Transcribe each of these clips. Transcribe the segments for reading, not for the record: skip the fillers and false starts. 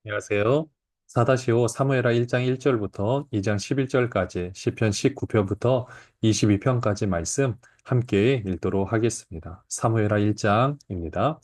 안녕하세요. 4-5 사무엘하 1장 1절부터 2장 11절까지 시편 19편부터 22편까지 말씀 함께 읽도록 하겠습니다. 사무엘하 1장입니다.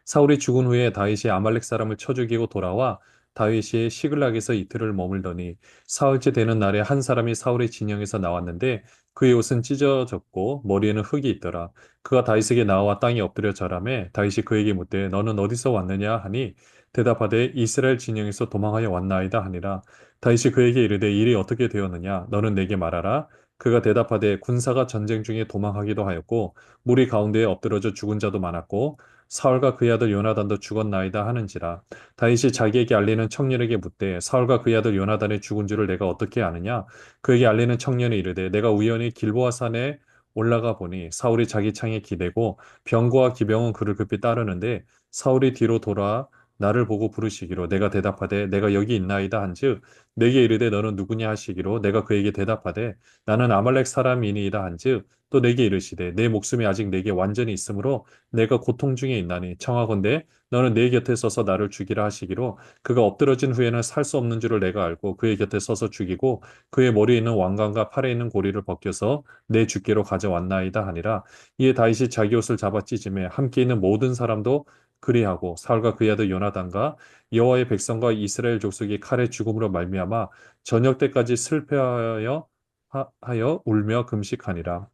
사울이 죽은 후에 다윗이 아말렉 사람을 쳐 죽이고 돌아와 다윗이 시글락에서 이틀을 머물더니 사흘째 되는 날에 한 사람이 사울의 진영에서 나왔는데 그의 옷은 찢어졌고 머리에는 흙이 있더라. 그가 다윗에게 나와 땅에 엎드려 절하매 다윗이 그에게 묻되 너는 어디서 왔느냐 하니 대답하되 이스라엘 진영에서 도망하여 왔나이다 하니라. 다윗이 그에게 이르되 일이 어떻게 되었느냐 너는 내게 말하라. 그가 대답하되 군사가 전쟁 중에 도망하기도 하였고 무리 가운데에 엎드러져 죽은 자도 많았고 사울과 그의 아들 요나단도 죽었나이다 하는지라. 다윗이 자기에게 알리는 청년에게 묻되 사울과 그의 아들 요나단이 죽은 줄을 내가 어떻게 아느냐. 그에게 알리는 청년이 이르되 내가 우연히 길보아 산에 올라가 보니 사울이 자기 창에 기대고 병거와 기병은 그를 급히 따르는데 사울이 뒤로 돌아 나를 보고 부르시기로 내가 대답하되 내가 여기 있나이다 한즉 내게 이르되 너는 누구냐 하시기로 내가 그에게 대답하되 나는 아말렉 사람이니이다 한즉 또 내게 이르시되 내 목숨이 아직 내게 완전히 있으므로 내가 고통 중에 있나니 청하건대 너는 내 곁에 서서 나를 죽이라 하시기로 그가 엎드러진 후에는 살 수 없는 줄을 내가 알고 그의 곁에 서서 죽이고 그의 머리에 있는 왕관과 팔에 있는 고리를 벗겨서 내 주께로 가져왔나이다 하니라. 이에 다윗이 자기 옷을 잡아 찢으매 함께 있는 모든 사람도 그리하고 사울과 그의 아들 요나단과 여호와의 백성과 이스라엘 족속이 칼의 죽음으로 말미암아 저녁 때까지 슬퍼하여 하여 울며 금식하니라.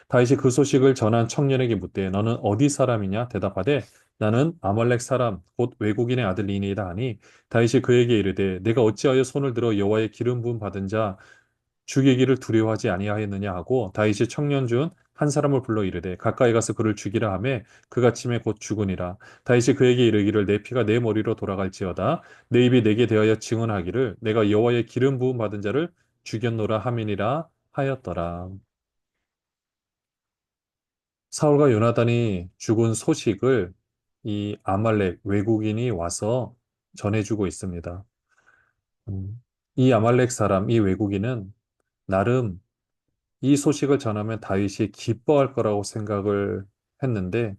다윗이 그 소식을 전한 청년에게 묻되 너는 어디 사람이냐 대답하되 나는 아말렉 사람 곧 외국인의 아들이니이다 하니 다윗이 그에게 이르되 내가 어찌하여 손을 들어 여호와의 기름 부음 받은 자 죽이기를 두려워하지 아니하였느냐 하고 다윗이 청년 중 한 사람을 불러 이르되 가까이 가서 그를 죽이라 하매 그가 침에 곧 죽으니라. 다윗이 그에게 이르기를 내 피가 내 머리로 돌아갈지어다 내 입이 내게 대하여 증언하기를 내가 여호와의 기름 부음 받은 자를 죽였노라 함이니라 하였더라. 사울과 요나단이 죽은 소식을 이 아말렉 외국인이 와서 전해주고 있습니다. 이 아말렉 사람, 이 외국인은 나름 이 소식을 전하면 다윗이 기뻐할 거라고 생각을 했는데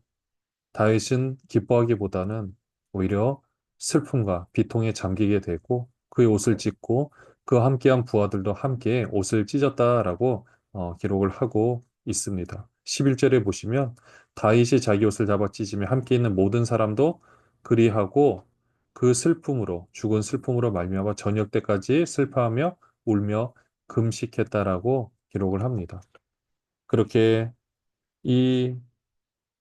다윗은 기뻐하기보다는 오히려 슬픔과 비통에 잠기게 되고 그의 옷을 찢고 그와 함께한 부하들도 함께 옷을 찢었다라고 기록을 하고 있습니다. 11절에 보시면 다윗이 자기 옷을 잡아 찢으며 함께 있는 모든 사람도 그리하고 그 슬픔으로 죽은 슬픔으로 말미암아 저녁 때까지 슬퍼하며 울며 금식했다라고 기록을 합니다. 그렇게 이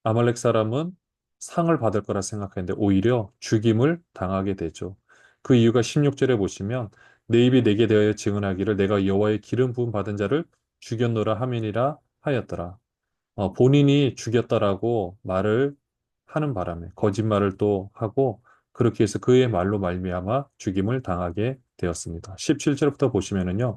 아말렉 사람은 상을 받을 거라 생각했는데 오히려 죽임을 당하게 되죠. 그 이유가 16절에 보시면 내 입이 내게 대하여 증언하기를 내가 여호와의 기름 부음 받은 자를 죽였노라 하민이라 하였더라. 본인이 죽였다라고 말을 하는 바람에 거짓말을 또 하고 그렇게 해서 그의 말로 말미암아 죽임을 당하게 되었습니다. 17절부터 보시면은요.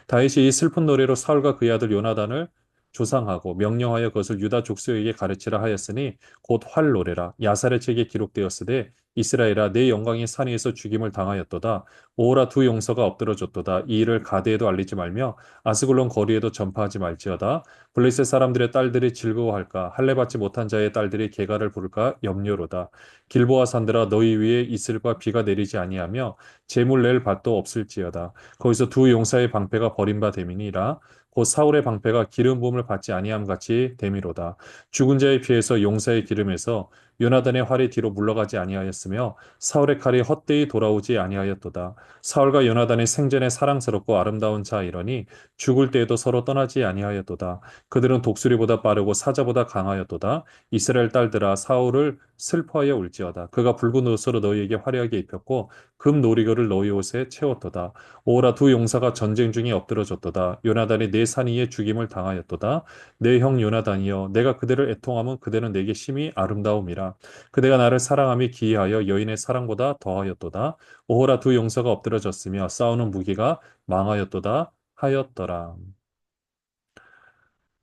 다윗이 이 슬픈 노래로 사울과 그의 아들 요나단을 조상하고 명령하여 그것을 유다 족속에게 가르치라 하였으니 곧 활 노래라 야살의 책에 기록되었으되 이스라엘아 내 영광이 산 위에서 죽임을 당하였도다 오호라 두 용서가 엎드러졌도다 이 일을 가드에도 알리지 말며 아스글론 거리에도 전파하지 말지어다 블레셋 사람들의 딸들이 즐거워할까 할례 받지 못한 자의 딸들이 계가를 부를까 염려로다 길보아 산들아 너희 위에 이슬과 비가 내리지 아니하며 재물 낼 밭도 없을지어다 거기서 두 용사의 방패가 버림바 됨이니라 곧 사울의 방패가 기름 부음을 받지 아니함 같이 됨이로다 죽은 자의 피에서 용사의 기름에서 요나단의 활이 뒤로 물러가지 아니하였으며 사울의 칼이 헛되이 돌아오지 아니하였도다 사울과 요나단이 생전에 사랑스럽고 아름다운 자이러니 죽을 때에도 서로 떠나지 아니하였도다 그들은 독수리보다 빠르고 사자보다 강하였도다. 이스라엘 딸들아 사울을 슬퍼하여 울지어다. 그가 붉은 옷으로 너희에게 화려하게 입혔고 금 놀이거를 너희 옷에 채웠도다. 오라 두 용사가 전쟁 중에 엎드러졌도다. 요나단이 내 산 위에 죽임을 당하였도다. 내 형 요나단이여 내가 그들을 애통하면 그대는 내게 심히 아름다움이라. 그대가 나를 사랑함이 기이하여 여인의 사랑보다 더하였도다. 오호라 두 용사가 엎드러졌으며 싸우는 무기가 망하였도다 하였더라.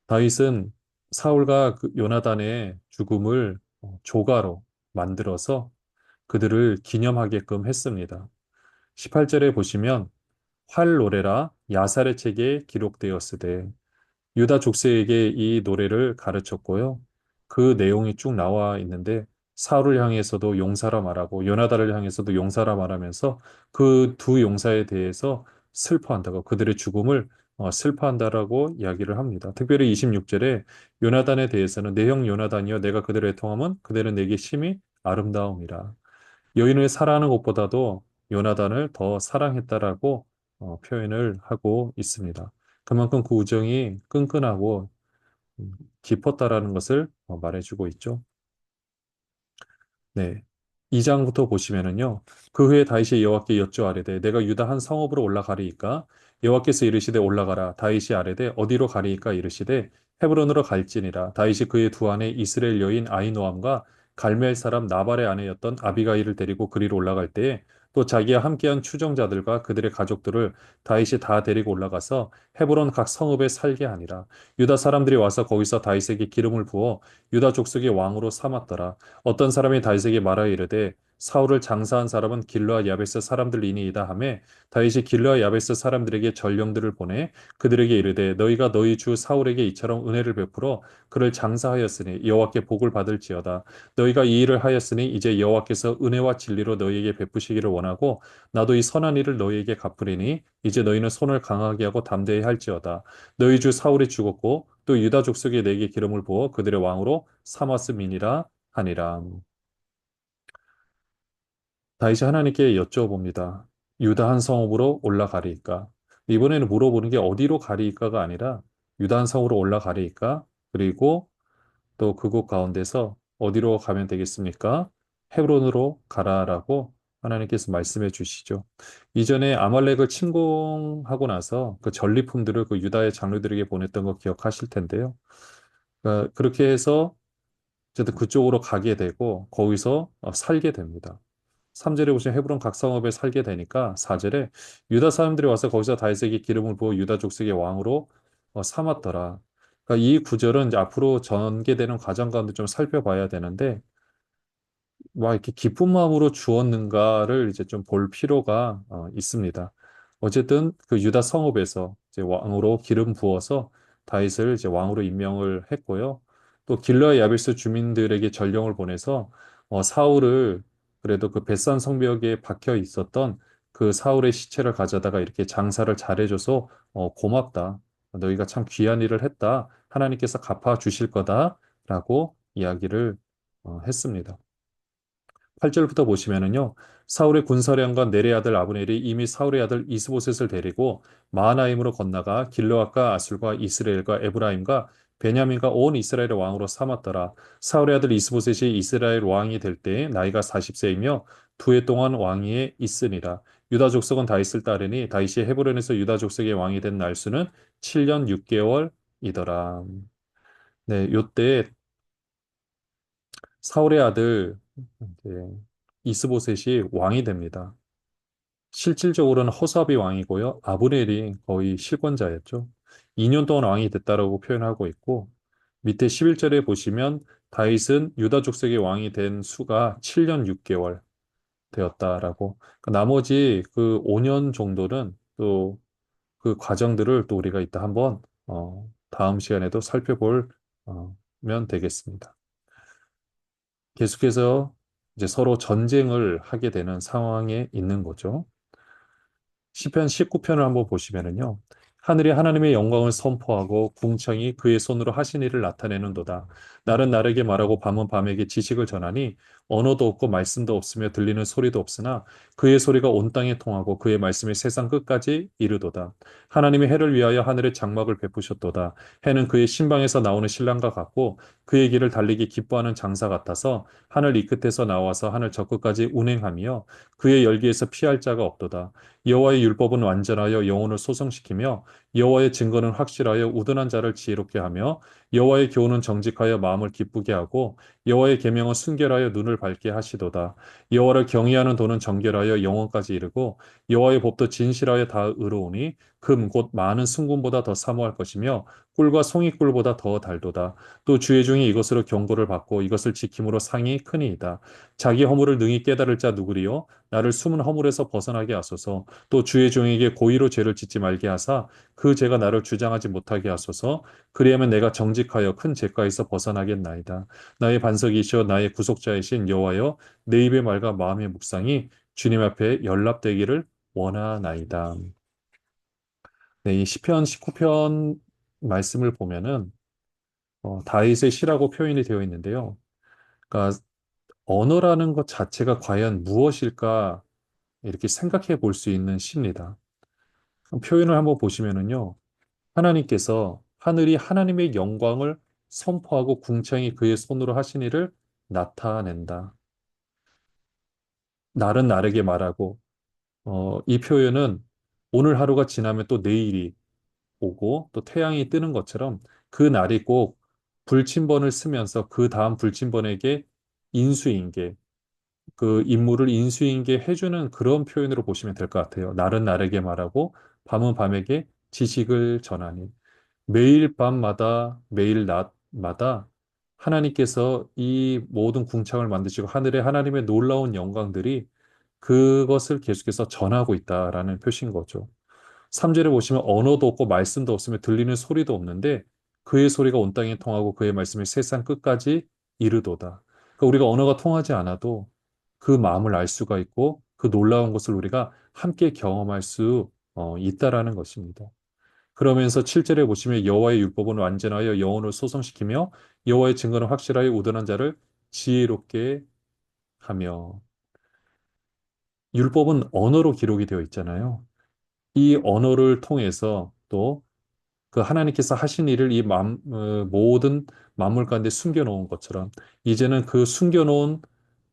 다윗은 사울과 그 요나단의 죽음을 조가로 만들어서 그들을 기념하게끔 했습니다. 18절에 보시면 활 노래라 야살의 책에 기록되었으되 유다 족쇄에게 이 노래를 가르쳤고요. 그 내용이 쭉 나와 있는데 사울을 향해서도 용사라 말하고 요나단을 향해서도 용사라 말하면서 그 두 용사에 대해서 슬퍼한다고 그들의 죽음을 슬퍼한다라고 이야기를 합니다. 특별히 26절에 요나단에 대해서는 내 형 요나단이여 내가 그들을 애통함은 그들은 내게 심히 아름다움이라. 여인을 사랑하는 것보다도 요나단을 더 사랑했다라고 표현을 하고 있습니다. 그만큼 그 우정이 끈끈하고 음, 깊었다라는 것을 말해주고 있죠. 네. 2장부터 보시면은요. 그 후에 다윗이 여호와께 여쭈아뢰되 내가 유다 한 성읍으로 올라가리이까 여호와께서 이르시되 올라가라. 다윗이 아뢰되 어디로 가리이까 이르시되 헤브론으로 갈지니라. 다윗이 그의 두 아내 이스라엘 여인 아이노함과 갈멜 사람 나발의 아내였던 아비가일을 데리고 그리로 올라갈 때에 또 자기와 함께한 추정자들과 그들의 가족들을 다윗이 다 데리고 올라가서 헤브론 각 성읍에 살게 하니라. 유다 사람들이 와서 거기서 다윗에게 기름을 부어 유다 족속의 왕으로 삼았더라. 어떤 사람이 다윗에게 말하여 이르되 사울을 장사한 사람은 길르앗 야베스 사람들이니이다 하매 다윗이 길르앗 야베스 사람들에게 전령들을 보내 그들에게 이르되 너희가 너희 주 사울에게 이처럼 은혜를 베풀어 그를 장사하였으니 여호와께 복을 받을지어다 너희가 이 일을 하였으니 이제 여호와께서 은혜와 진리로 너희에게 베푸시기를 원하고 나도 이 선한 일을 너희에게 갚으리니 이제 너희는 손을 강하게 하고 담대히 할지어다 너희 주 사울이 죽었고 또 유다 족속에 내게 기름을 부어 그들의 왕으로 삼았음이니라 하니라. 다윗이 하나님께 여쭤봅니다. 유다 한 성읍으로 올라가리이까? 이번에는 물어보는 게 어디로 가리이까가 아니라 유다 한 성으로 올라가리이까? 그리고 또 그곳 가운데서 어디로 가면 되겠습니까? 헤브론으로 가라라고 하나님께서 말씀해 주시죠. 이전에 아말렉을 침공하고 나서 그 전리품들을 그 유다의 장로들에게 보냈던 거 기억하실 텐데요. 그렇게 해서 어쨌든 그쪽으로 가게 되고 거기서 살게 됩니다. 3절에 보시면 헤브론 각 성읍에 살게 되니까 4절에 유다 사람들이 와서 거기서 다윗에게 기름을 부어 유다 족속의 왕으로 삼았더라. 그러니까 이 구절은 이제 앞으로 전개되는 과정 가운데 좀 살펴봐야 되는데 와, 이렇게 기쁜 마음으로 주었는가를 이제 좀 볼 필요가 있습니다. 어쨌든 그 유다 성읍에서 이제 왕으로 기름 부어서 다윗을 이제 왕으로 임명을 했고요. 또 길르앗 야베스 주민들에게 전령을 보내서 사울을 그래도 그 벳산 성벽에 박혀 있었던 그 사울의 시체를 가져다가 이렇게 장사를 잘해줘서 고맙다. 너희가 참 귀한 일을 했다. 하나님께서 갚아 주실 거다라고 이야기를 했습니다. 8절부터 보시면은요. 사울의 군사령관 네레 아들 아브넬이 이미 사울의 아들 이스보셋을 데리고 마하나임으로 건너가 길르앗과 아술과 이스라엘과 에브라임과 베냐민과 온 이스라엘의 왕으로 삼았더라. 사울의 아들 이스보셋이 이스라엘 왕이 될 때에 나이가 40세이며 두 해 동안 왕위에 있으니라. 유다 족속은 다윗을 따르니 다윗이 헤브론에서 유다 족속의 왕이 된 날수는 7년 6개월이더라. 네, 요때 사울의 아들 이제 이스보셋이 왕이 됩니다. 실질적으로는 허수아비 왕이고요. 아브넬이 거의 실권자였죠. 2년 동안 왕이 됐다라고 표현하고 있고 밑에 11절에 보시면 다윗은 유다 족속의 왕이 된 수가 7년 6개월 되었다라고. 나머지 그 5년 정도는 또 그 과정들을 또 우리가 이따 한번 다음 시간에도 살펴볼 면 되겠습니다. 계속해서 이제 서로 전쟁을 하게 되는 상황에 있는 거죠. 시편 19편을 한번 보시면은요. 하늘이 하나님의 영광을 선포하고 궁창이 그의 손으로 하신 일을 나타내는도다. 날은 날에게 말하고 밤은 밤에게 지식을 전하니 언어도 없고 말씀도 없으며 들리는 소리도 없으나 그의 소리가 온 땅에 통하고 그의 말씀이 세상 끝까지 이르도다. 하나님이 해를 위하여 하늘에 장막을 베푸셨도다. 해는 그의 신방에서 나오는 신랑과 같고 그의 길을 달리기 기뻐하는 장사 같아서 하늘 이 끝에서 나와서 하늘 저 끝까지 운행하며 그의 열기에서 피할 자가 없도다. 여호와의 율법은 완전하여 영혼을 소성시키며 여호와의 증거는 확실하여 우둔한 자를 지혜롭게 하며 여호와의 교훈은 정직하여 마음을 기쁘게 하고 여호와의 계명은 순결하여 눈을 밝게 하시도다. 여호와를 경외하는 도는 정결하여 영혼까지 이르고 여호와의 법도 진실하여 다 의로우니 금 곧 많은 승금보다 더 사모할 것이며 꿀과 송이꿀보다 더 달도다. 또 주의 종이 이것으로 경고를 받고 이것을 지킴으로 상이 크니이다. 자기 허물을 능히 깨달을 자 누구리요? 나를 숨은 허물에서 벗어나게 하소서. 또 주의 종에게 고의로 죄를 짓지 말게 하사 그 죄가 나를 주장하지 못하게 하소서. 그리하면 내가 정직하여 큰 죄가에서 벗어나겠나이다. 나의 반석이시여 나의 구속자이신 여호와여 내 입의 말과 마음의 묵상이 주님 앞에 연락되기를 원하나이다. 네, 이 시편 19편 말씀을 보면은 다윗의 시라고 표현이 되어 있는데요. 그러니까 언어라는 것 자체가 과연 무엇일까 이렇게 생각해 볼 수 있는 시입니다. 표현을 한번 보시면은요. 하나님께서 하늘이 하나님의 영광을 선포하고 궁창이 그의 손으로 하신 일을 나타낸다. 날은 날에게 말하고 이 표현은 오늘 하루가 지나면 또 내일이 오고 또 태양이 뜨는 것처럼 그 날이 꼭 불침번을 쓰면서 그 다음 불침번에게 인수인계, 그 임무를 인수인계 해주는 그런 표현으로 보시면 될 것 같아요. 날은 날에게 말하고 밤은 밤에게 지식을 전하니 매일 밤마다 매일 낮마다 하나님께서 이 모든 궁창을 만드시고 하늘에 하나님의 놀라운 영광들이 그것을 계속해서 전하고 있다라는 표시인 거죠. 3절에 보시면 언어도 없고 말씀도 없으며 들리는 소리도 없는데 그의 소리가 온 땅에 통하고 그의 말씀이 세상 끝까지 이르도다. 그러니까 우리가 언어가 통하지 않아도 그 마음을 알 수가 있고 그 놀라운 것을 우리가 함께 경험할 수 있다라는 것입니다. 그러면서 7절에 보시면 여호와의 율법은 완전하여 영혼을 소성시키며 여호와의 증거는 확실하여 우둔한 자를 지혜롭게 하며 율법은 언어로 기록이 되어 있잖아요. 이 언어를 통해서 또 그 하나님께서 하신 일을 모든 만물 가운데 숨겨놓은 것처럼 이제는 그 숨겨놓은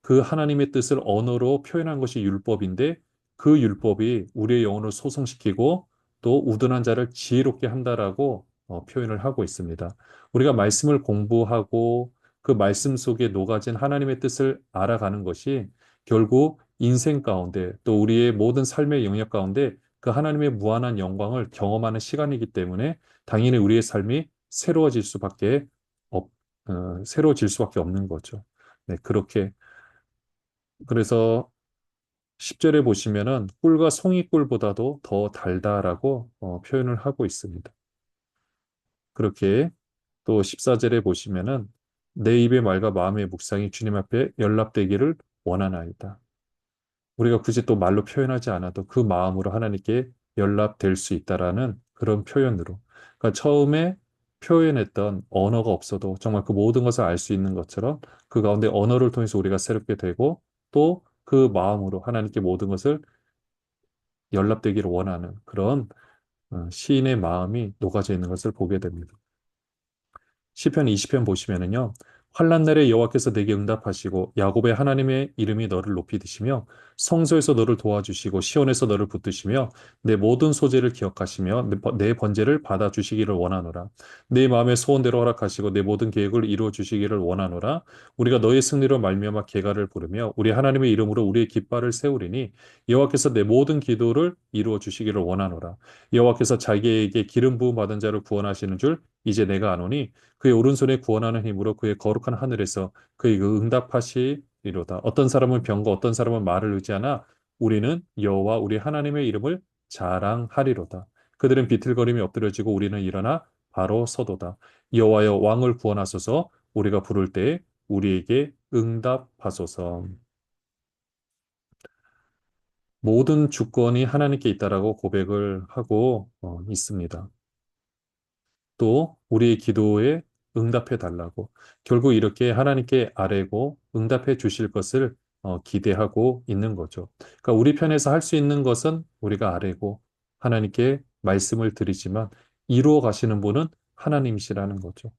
그 하나님의 뜻을 언어로 표현한 것이 율법인데 그 율법이 우리의 영혼을 소성시키고 또 우둔한 자를 지혜롭게 한다라고 표현을 하고 있습니다. 우리가 말씀을 공부하고 그 말씀 속에 녹아진 하나님의 뜻을 알아가는 것이 결국 인생 가운데 또 우리의 모든 삶의 영역 가운데 그 하나님의 무한한 영광을 경험하는 시간이기 때문에 당연히 우리의 삶이 없, 새로워질 수밖에 없는 거죠. 네, 그렇게 그래서 10절에 보시면은 꿀과 송이꿀보다도 더 달다라고 표현을 하고 있습니다. 그렇게 또 14절에 보시면은 내 입의 말과 마음의 묵상이 주님 앞에 연락되기를 원하나이다. 우리가 굳이 또 말로 표현하지 않아도 그 마음으로 하나님께 연락될 수 있다라는 그런 표현으로. 그러니까 처음에 표현했던 언어가 없어도 정말 그 모든 것을 알 수 있는 것처럼 그 가운데 언어를 통해서 우리가 새롭게 되고 또 그 마음으로 하나님께 모든 것을 연락되기를 원하는 그런 시인의 마음이 녹아져 있는 것을 보게 됩니다. 시편 20편 보시면은요. 환난 날에 여호와께서 내게 응답하시고 야곱의 하나님의 이름이 너를 높이 드시며 성소에서 너를 도와주시고 시온에서 너를 붙드시며 내 모든 소재를 기억하시며 내 번제를 받아 주시기를 원하노라. 내 마음의 소원대로 허락하시고 내 모든 계획을 이루어 주시기를 원하노라. 우리가 너의 승리로 말미암아 계가를 부르며 우리 하나님의 이름으로 우리의 깃발을 세우리니 여호와께서 내 모든 기도를 이루어 주시기를 원하노라. 여호와께서 자기에게 기름 부음 받은 자를 구원하시는 줄 이제 내가 아노니 그의 오른손에 구원하는 힘으로 그의 거룩한 하늘에서 그에게 응답하시리로다. 어떤 사람은 병거, 어떤 사람은 말을 의지하나 우리는 여호와 우리 하나님의 이름을 자랑하리로다. 그들은 비틀거림이 엎드려지고 우리는 일어나 바로 서도다. 여호와여 왕을 구원하소서 우리가 부를 때 우리에게 응답하소서. 모든 주권이 하나님께 있다라고 고백을 하고 있습니다. 또 우리의 기도에 응답해 달라고 결국 이렇게 하나님께 아뢰고 응답해 주실 것을 기대하고 있는 거죠. 그러니까 우리 편에서 할 수 있는 것은 우리가 아뢰고 하나님께 말씀을 드리지만 이루어 가시는 분은 하나님이시라는 거죠.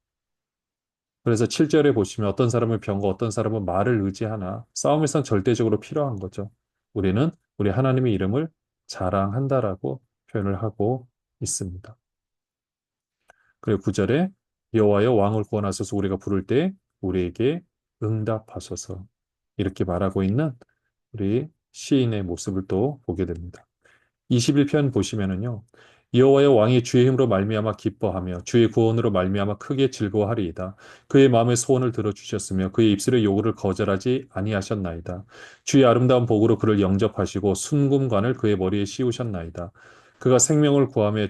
그래서 7절에 보시면 어떤 사람은 병과 어떤 사람은 말을 의지하나 싸움에선 절대적으로 필요한 거죠. 우리는 우리 하나님의 이름을 자랑한다라고 표현을 하고 있습니다. 그리고 9절에 여호와여 왕을 구원하소서 우리가 부를 때 우리에게 응답하소서 이렇게 말하고 있는 우리 시인의 모습을 또 보게 됩니다. 21편 보시면은요. 여호와의 왕이 주의 힘으로 말미암아 기뻐하며 주의 구원으로 말미암아 크게 즐거워하리이다. 그의 마음의 소원을 들어주셨으며 그의 입술의 요구를 거절하지 아니하셨나이다. 주의 아름다운 복으로 그를 영접하시고 순금관을 그의 머리에 씌우셨나이다. 그가 생명을 구하며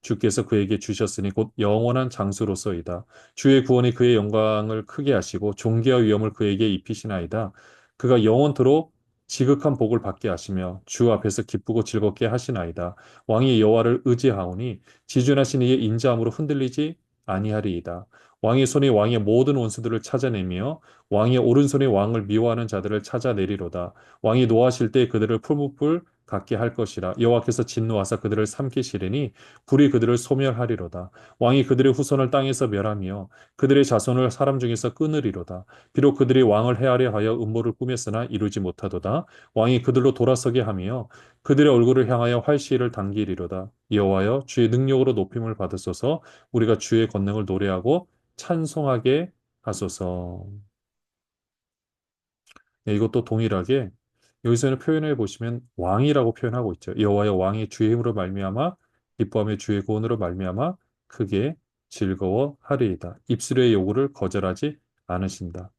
주께서 그에게 주셨으니 곧 영원한 장수로서이다. 주의 구원이 그의 영광을 크게 하시고 존귀와 위엄을 그에게 입히시나이다. 그가 영원토록 지극한 복을 받게 하시며 주 앞에서 기쁘고 즐겁게 하시나이다. 왕이 여호와를 의지하오니 지존하신 이의 인자함으로 흔들리지 아니하리이다. 왕의 손이 왕의 모든 원수들을 찾아내며 왕의 오른손이 왕을 미워하는 자들을 찾아내리로다. 왕이 노하실 때 그들을 풀무불 같게 할 것이라. 여호와께서 진노하사 그들을 삼키시리니 불이 그들을 소멸하리로다. 왕이 그들의 후손을 땅에서 멸하며 그들의 자손을 사람 중에서 끊으리로다. 비록 그들이 왕을 해하려 하여 음모를 꾸몄으나 이루지 못하도다. 왕이 그들로 돌아서게 하며 그들의 얼굴을 향하여 활시를 당기리로다. 여호와여 주의 능력으로 높임을 받으소서. 우리가 주의 권능을 노래하고 찬송하게 하소서. 네, 이것도 동일하게 여기서는 표현해 보시면 왕이라고 표현하고 있죠. 여호와여 왕이 주의 힘으로 말미암아 기뻐하며 주의 구원으로 말미암아 크게 즐거워하리이다. 입술의 요구를 거절하지 않으신다.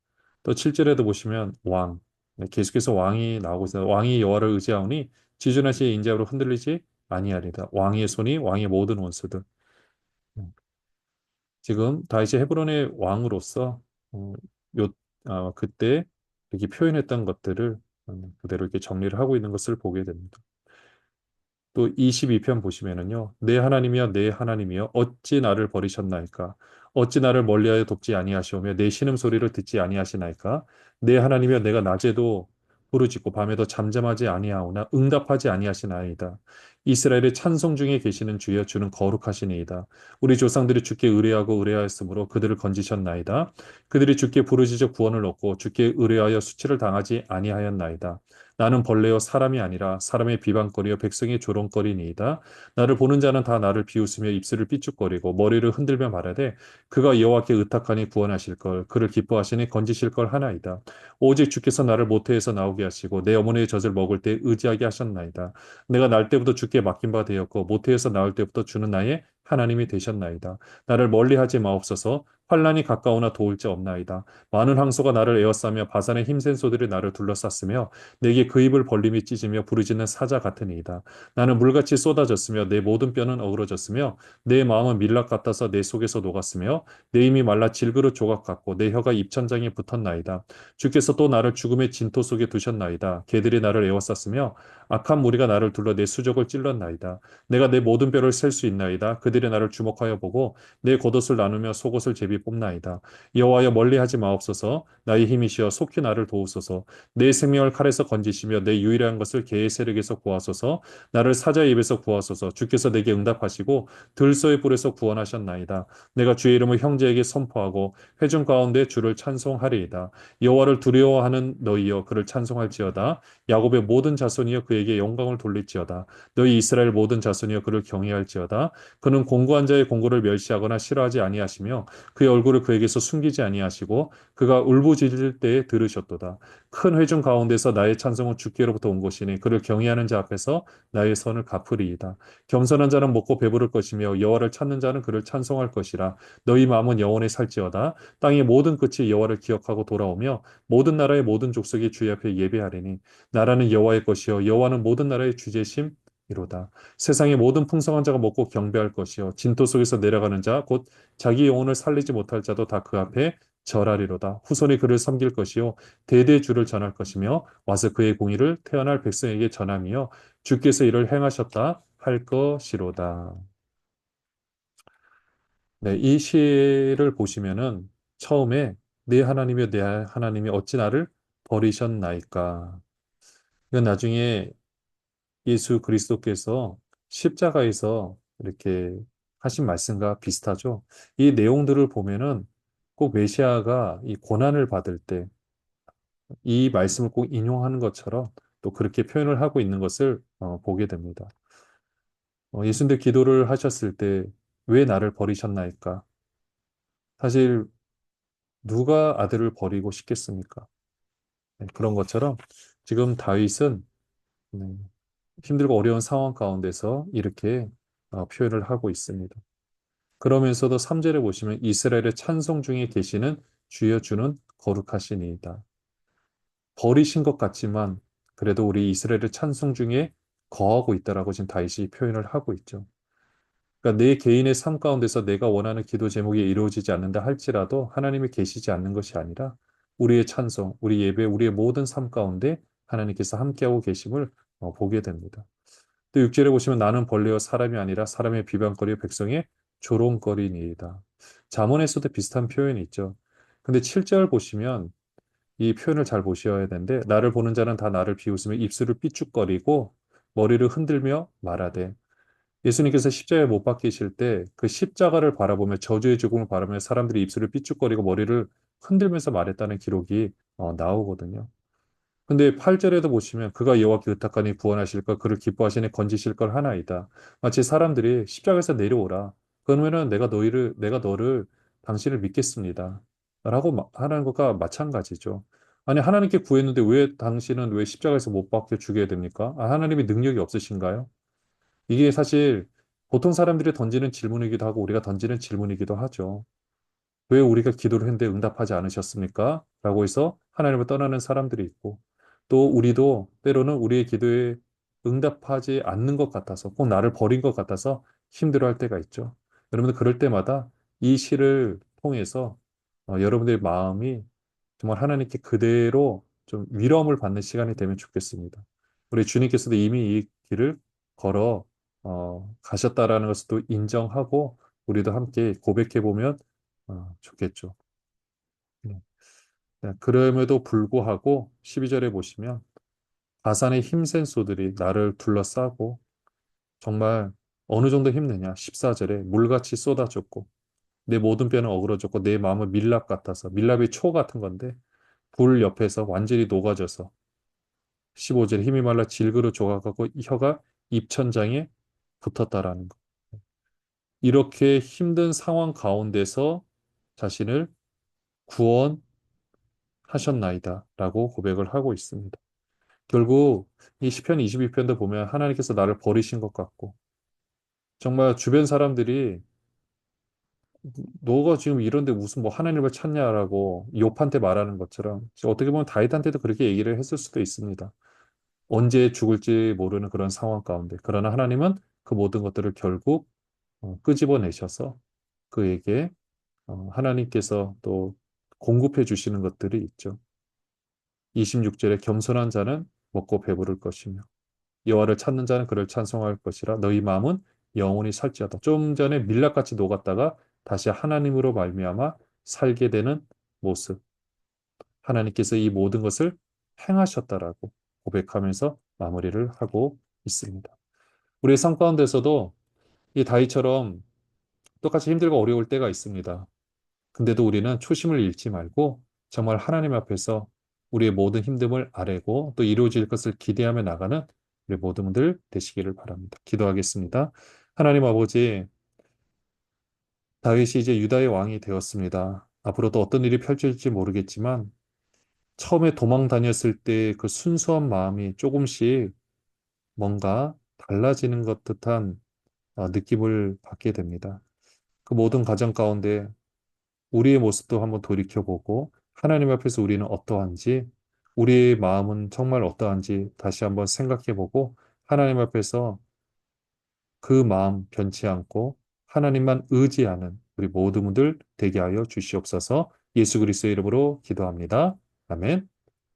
또 7절에도 보시면 왕, 네, 계속해서 왕이 나오고 있어요. 왕이 여호와를 의지하오니 지존하시의 인자로 흔들리지 아니하리다. 왕의 손이 왕의 모든 원수들. 음, 지금 다윗이 헤브론의 왕으로서 어, 요 그때 이렇게 표현했던 것들을 그대로 이렇게 정리를 하고 있는 것을 보게 됩니다. 또 22편 보시면은요. 내 하나님이여 내 하나님이여 어찌 나를 버리셨나이까? 어찌 나를 멀리하여 돕지 아니하시오며 내 신음소리를 듣지 아니하시나이까? 내 하나님이여 내가 낮에도 부르짖고 밤에도 잠잠하지 아니하오나 응답하지 아니하시나이다. 이스라엘의 찬송 중에 계시는 주여 주는 거룩하시니이다. 우리 조상들이 주께 의뢰하고 의뢰하였으므로 그들을 건지셨나이다. 그들이 주께 부르짖어 구원을 얻고 주께 의뢰하여 수치를 당하지 아니하였나이다. 나는 벌레요 사람이 아니라 사람의 비방거리요 백성의 조롱거리니이다. 나를 보는 자는 다 나를 비웃으며 입술을 삐죽거리고 머리를 흔들며 말하되 그가 여호와께 의탁하니 구원하실 걸 그를 기뻐하시니 건지실 걸 하나이다. 오직 주께서 나를 모태에서 나오게 하시고 내 어머니의 젖을 먹을 때 의지하게 하셨나이다. 내가 날 때부터 주께 맡긴 바 되었고 모태에서 나올 때부터 주는 나의 하나님이 되셨나이다. 나를 멀리하지 마옵소서. 환란이 가까우나 도울 자 없나이다. 많은 항소가 나를 에워싸며 바산의 힘센 소들이 나를 둘러쌌으며 내게 그 입을 벌림이 찢으며 부르짖는 사자 같으니이다. 나는 물같이 쏟아졌으며 내 모든 뼈는 어그러졌으며 내 마음은 밀랍 같아서 내 속에서 녹았으며 내 힘이 말라 질그릇 조각 같고 내 혀가 입천장에 붙었나이다. 주께서 또 나를 죽음의 진토 속에 두셨나이다. 개들이 나를 에워쌌으며 악한 무리가 나를 둘러 내 수족을 찔렀나이다. 내가 내 모든 뼈를 셀 수 있나이다. 그들이 나를 주목하여 보고 내 겉옷을 나누며 속옷을 제비 뽑나이다. 여호와여 멀리하지 마옵소서. 나의 힘이시여 속히 나를 도우소서. 내 생명을 칼에서 건지시며 내 유일한 것을 개의 세력에서 구하소서. 나를 사자의 입에서 구하소서. 주께서 내게 응답하시고 들소의 뿔에서 구원하셨나이다. 내가 주의 이름을 형제에게 선포하고 회중 가운데 주를 찬송하리이다. 여호와를 두려워하는 너희여 그를 찬송할지어다. 야곱의 모든 자손이여 그에게 영광을 돌릴지어다. 너희 이스라엘 모든 자손이여 그를 경외할지어다. 그는 공고한 자의 공고를 멸시하거나 싫어하지 아니하시며 그의 얼굴을 그에게서 숨기지 아니하시고 그가 울부짖을 때에 들으셨도다. 큰 회중 가운데서 나의 찬송은 주께로부터 온 것이니 그를 경외하는 자 앞에서 나의 선을 갚으리이다. 겸손한 자는 먹고 배부를 것이며 여호와를 찾는 자는 그를 찬송할 것이라. 너희 마음은 영원히 살지어다. 땅의 모든 끝이 여호와를 기억하고 돌아오며 모든 나라의 모든 족속이 주의 앞에 예배하리니 나라는 여호와의 것이요 여호와는 모든 나라의 주제심 이로다. 세상의 모든 풍성한 자가 먹고 경배할 것이요 진토 속에서 내려가는 자 곧 자기 영혼을 살리지 못할 자도 다 그 앞에 절하리로다. 후손이 그를 섬길 것이요 대대 주를 전할 것이며 와서 그의 공의를 태어날 백성에게 전하며 주께서 이를 행하셨다 할 것이로다. 네, 이 시를 보시면은 처음에 내 하나님이여 내 하나님이 어찌 나를 버리셨나이까. 이건 나중에 예수 그리스도께서 십자가에서 이렇게 하신 말씀과 비슷하죠. 이 내용들을 보면은 꼭 메시아가 이 고난을 받을 때 이 말씀을 꼭 인용하는 것처럼 또 그렇게 표현을 하고 있는 것을 보게 됩니다. 예수님들 기도를 하셨을 때 왜 나를 버리셨나이까? 사실 누가 아들을 버리고 싶겠습니까? 네, 그런 것처럼 지금 다윗은 네, 힘들고 어려운 상황 가운데서 이렇게 표현을 하고 있습니다. 그러면서도 3절에 보시면 이스라엘의 찬송 중에 계시는 주여 주는 거룩하시니이다. 버리신 것 같지만 그래도 우리 이스라엘의 찬송 중에 거하고 있다라고 지금 다윗이 표현을 하고 있죠. 그러니까 내 개인의 삶 가운데서 내가 원하는 기도 제목이 이루어지지 않는다 할지라도 하나님이 계시지 않는 것이 아니라 우리의 찬송, 우리 예배, 우리의 모든 삶 가운데 하나님께서 함께하고 계심을 보게 됩니다. 또 6절에 보시면 나는 벌레요 사람이 아니라 사람의 비방거리요 백성의 조롱거리니이다. 잠언에서도 비슷한 표현이 있죠. 근데 7절 보시면 이 표현을 잘 보셔야 되는데 나를 보는 자는 다 나를 비웃으며 입술을 삐죽거리고 머리를 흔들며 말하되 예수님께서 십자가에 못 박히실 때 그 십자가를 바라보며 저주의 죽음을 바라보며 사람들이 입술을 삐죽거리고 머리를 흔들면서 말했다는 기록이 나오거든요. 근데 8절에도 보시면 그가 여호와께 의탁하니 구원하실 것 그를 기뻐하시니 건지실 걸 하나이다. 마치 사람들이 십자가에서 내려오라. 그러면은 내가 너를 당신을 믿겠습니다. 라고 하는 것과 마찬가지죠. 아니 하나님께 구했는데 왜 당신은 왜 십자가에서 못 박혀 죽여야 됩니까? 하나님이 능력이 없으신가요? 이게 사실 보통 사람들이 던지는 질문이기도 하고 우리가 던지는 질문이기도 하죠. 왜 우리가 기도를 했는데 응답하지 않으셨습니까? 라고 해서 하나님을 떠나는 사람들이 있고 또 우리도 때로는 우리의 기도에 응답하지 않는 것 같아서 꼭 나를 버린 것 같아서 힘들어할 때가 있죠. 여러분들 그럴 때마다 이 시를 통해서 여러분들의 마음이 정말 하나님께 그대로 좀 위로함을 받는 시간이 되면 좋겠습니다. 우리 주님께서도 이미 이 길을 걸어 가셨다라는 것을 또 인정하고 우리도 함께 고백해 보면 좋겠죠. 네. 네, 그럼에도 불구하고 12절에 보시면 바산의 힘센 소들이 나를 둘러싸고 정말 어느 정도 힘내냐 14절에 물같이 쏟아졌고 내 모든 뼈는 어그러졌고 내 마음은 밀랍 같아서 밀랍이 초 같은 건데 불 옆에서 완전히 녹아져서 15절에 힘이 말라 질그로 조각하고 혀가 입천장에 붙었다라는 것. 이렇게 힘든 상황 가운데서 자신을 구원하셨나이다 라고 고백을 하고 있습니다. 결국 이 시편 22편도 보면 하나님께서 나를 버리신 것 같고 정말 주변 사람들이 너가 지금 이런데 무슨 뭐 하나님을 찾냐라고 욥한테 말하는 것처럼 어떻게 보면 다윗한테도 그렇게 얘기를 했을 수도 있습니다. 언제 죽을지 모르는 그런 상황 가운데 그러나 하나님은 그 모든 것들을 결국 끄집어내셔서 그에게 하나님께서 또 공급해 주시는 것들이 있죠. 26절에 겸손한 자는 먹고 배부를 것이며 여호와를 찾는 자는 그를 찬송할 것이라 너희 마음은 영원히 살지어다. 좀 전에 밀랍같이 녹았다가 다시 하나님으로 말미암아 살게 되는 모습. 하나님께서 이 모든 것을 행하셨다라고 고백하면서 마무리를 하고 있습니다. 우리의 삶 가운데서도 이 다윗처럼 똑같이 힘들고 어려울 때가 있습니다. 근데도 우리는 초심을 잃지 말고 정말 하나님 앞에서 우리의 모든 힘듦을 아뢰고 또 이루어질 것을 기대하며 나가는 우리 모든 분들 되시기를 바랍니다. 기도하겠습니다. 하나님 아버지, 다윗이 이제 유다의 왕이 되었습니다. 앞으로도 어떤 일이 펼쳐질지 모르겠지만 처음에 도망 다녔을 때 그 순수한 마음이 조금씩 뭔가 달라지는 것 듯한 느낌을 받게 됩니다. 그 모든 과정 가운데 우리의 모습도 한번 돌이켜보고 하나님 앞에서 우리는 어떠한지 우리의 마음은 정말 어떠한지 다시 한번 생각해보고 하나님 앞에서 그 마음 변치 않고 하나님만 의지하는 우리 모든 분들 되게 하여 주시옵소서 예수 그리스도의 이름으로 기도합니다. 아멘.